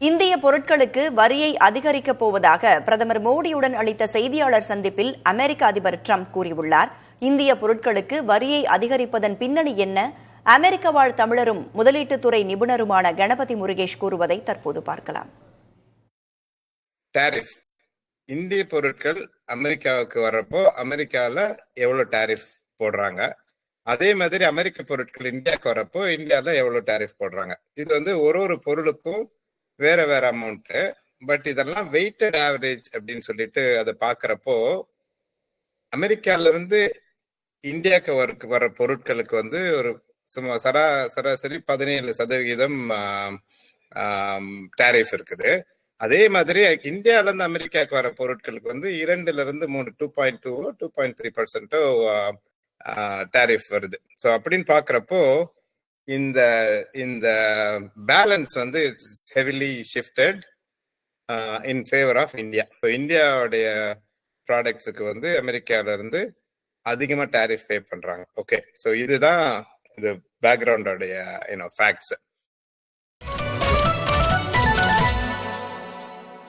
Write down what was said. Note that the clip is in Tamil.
இந்திய பொருட்களுக்கு வரியை அதிகரிக்கப் போவதாக பிரதமர் மோடியுடன் அளித்த செய்தியாளர் சந்திப்பில் அமெரிக்க அதிபர் டிரம்ப் கூறியுள்ளார். இந்திய பொருட்களுக்கு வரியை அதிகரிப்பதன் பின்னணி என்ன? அமெரிக்க வாழ் தமிழரும் முதலீட்டுத்துறை நிபுணருமான கணபதி முருகேஷ் கூறுவதை தற்போது பார்க்கலாம். டாரிஃப் இந்திய பொருட்கள் அமெரிக்காவுக்கு வர்றப்போ அமெரிக்காவில் எவ்வளோ டாரிஃப் போடுறாங்க, அதே மாதிரி அமெரிக்க பொருட்கள் இந்தியாவுக்கு வரப்போ இந்தியாவில் எவ்வளோ டாரிஃப் போடுறாங்க. இது ஒரு பொருளுக்கும் வேற வேற அமௌண்ட். பட் இதெல்லாம் வெயிட்டட் ஆவரேஜ் அப்படின்னு சொல்லிட்டு அதை பாக்குறப்போ அமெரிக்கால இருந்து இந்தியாவுக்கு வர பொருட்களுக்கு ஒரு சும்மா சராசரி 17% டாரிஃப் இருக்குது. அதே மாதிரி இந்தியால இருந்து அமெரிக்காவுக்கு வர பொருட்களுக்கு 2-3 2.2-2.3% டாரிஃப் வருது. ஸோ அப்படின்னு பாக்குறப்போ இந்த balance heavily shifted in favour of India. So இந்தியாவுடைய ப்ராடக்ட்ஸுக்கு அமெரிக்கால இருந்து அதிகமா டாரிஃப் பே பண்றாங்க. ஓகே, ஸோ இதுதான் இது பேக்ரவுண்டோடைய ஃபேக்ட்ஸ்.